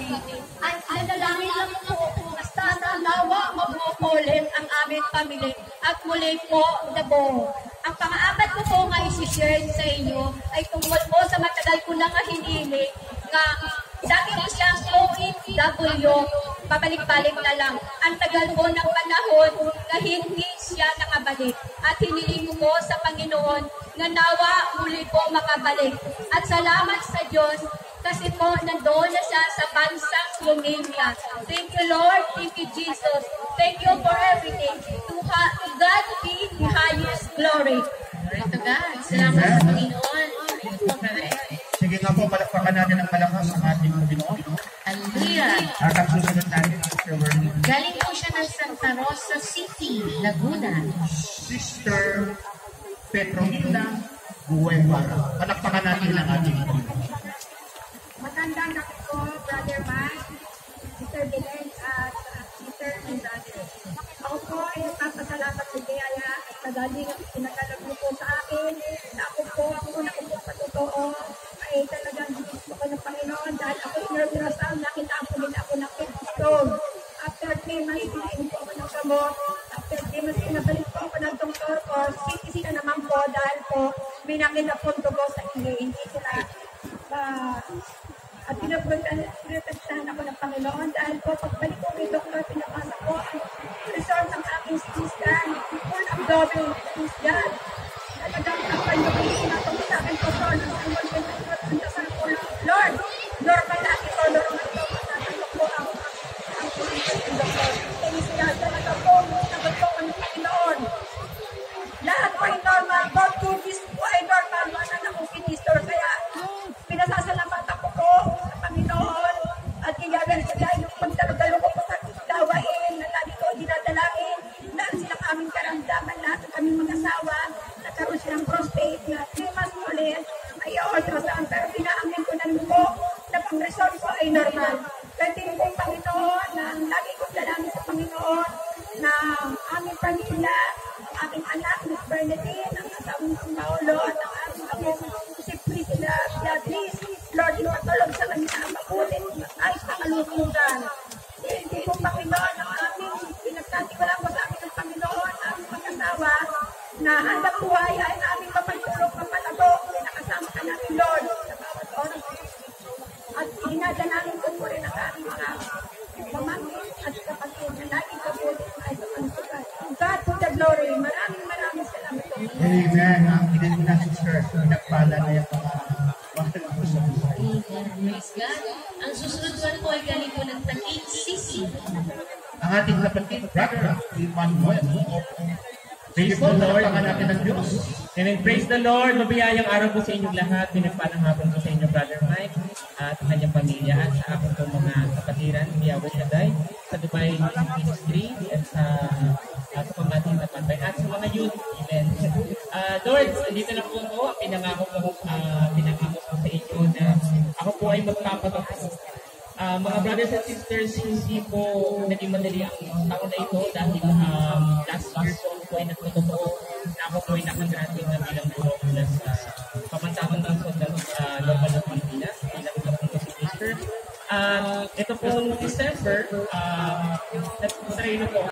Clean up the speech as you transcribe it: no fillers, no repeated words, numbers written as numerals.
gabi. At nanalangin lang po, sana nawa mamukulit ang aming pamilya at muli po dabo. Ang pang-apat ko po nga isi-share sa inyo ay tungkol po sa matagal ko nang hinili nga dati ko siyang OFW, pabalik-balik na lang. Ang tagal po ng panahon na hindi siya nakabalik. At hiniling ko po sa Panginoon na nawa muli po makabalik. At salamat sa Diyos kasi po nandoon na siya sa bansang Romania. Thank you Lord, thank you Jesus. Thank you for everything. To God be the highest glory. Glory to God. Salamat sa Panginoon. Sige nga po, palakpakan natin ang malakas ang ating Panginoon. Hallelujah. At ang susunod natin, Sister Vernie. Galing po siya ng Santa Rosa City, Laguna. Sister Petronila Guevara. Palakpakan natin ang ating Panginoon. Magandang gabi po, Brother Mike, Sister Belen, at Sister Andrade. Ako po ay nagpapasalamat sa Biyaya at kagaling ang pinagalag mo po sa akin na ako po, ang una ko po patotoo ay talagang gusto ko ng Panginoon dahil ako inarasal, nakitaan po din ako ng Keystone. After 3 months, pinain po ako ng gamot. After 3 months, pinabalik po ako ng doktor ko. CTC na naman po dahil po may nakita po dugo sa hindi sila at pinapagtahan ako ng Panginoon dahil po pagbalik ko kay doktor, pinapasa ko ang result ng aking CT scan, full abdomen, please God. Talagang kapal yung pinatong sa akin po, so, ang dasal ko, Lord, normal na ito, normal ito, matatanggap po ang doktor. Kaya sila talaga po, sagot po ang Panginoon. Lahat po ay normal, God to this po ay normal, wala na akong minister, kaya pinasasalamat ako po sa Panginoon at kaya dahil yung pagdalo-dalo ko po sa dawain na lagi ko dinadalangin dahil silang aming karamdaman, lahat ng kaming mag-asawa, nagkaroon silang prostate na 3 months ulit, ay ultrasound, pero pinaamin ko na po na pang-result ko ay normal. Kaya po Panginoon na lagi kong dalangin sa Panginoon na aming pamilya, ang aking anak, Miss Bernadine, ang asawang Paulo, at ang aming among si Priscilla Beatriz, Lord, ipatulog sa kanila ang mabutin, ayos na kalusugan. Hindi po Panginoon ang aming pinagtatiwala ko sa amin ng Panginoon, aming mag-asawa, na handang buhay ay aming mapatulog, mapalago, pinakasama ka namin, Lord, sa bawat oras. At dinadalangin ko po rin ang aming mga pamangkin at kapatid na lagi kabutin ay sa Panginoon. God to the glory. Maraming salamat po. Amen. Ang pinili na sister, nagpala na yung mga Praise God. Ang susunod po ay galing po ng Taguig City. ang ating kapatid, Brother Emmanuel. Praise the Lord. Natin ang Diyos. Amen. Praise the Lord. Mabiyayang araw po sa inyong lahat. Pinagpalang hapon po sa inyo, Brother Mike, at sa kanyang pamilya, at sa aking po mga kapatiran, Miyawat Kaday, sa Dubai Music Ministry, at sa pamating na pantay, at sa mga youth. Amen. Lord, dito na po ako. Pinangako ko sa inyo na ako po ay magpapatapos. Mga brothers and sisters, hindi po naging madali ang taon na ito dahil last year po ay nagtotoo na ako po ay nakagranting na bilang guro mula sa pamantakan ng Sundalo sa local ng Pilipinas bilang kapatid si Mr. Ito po December, nag-train po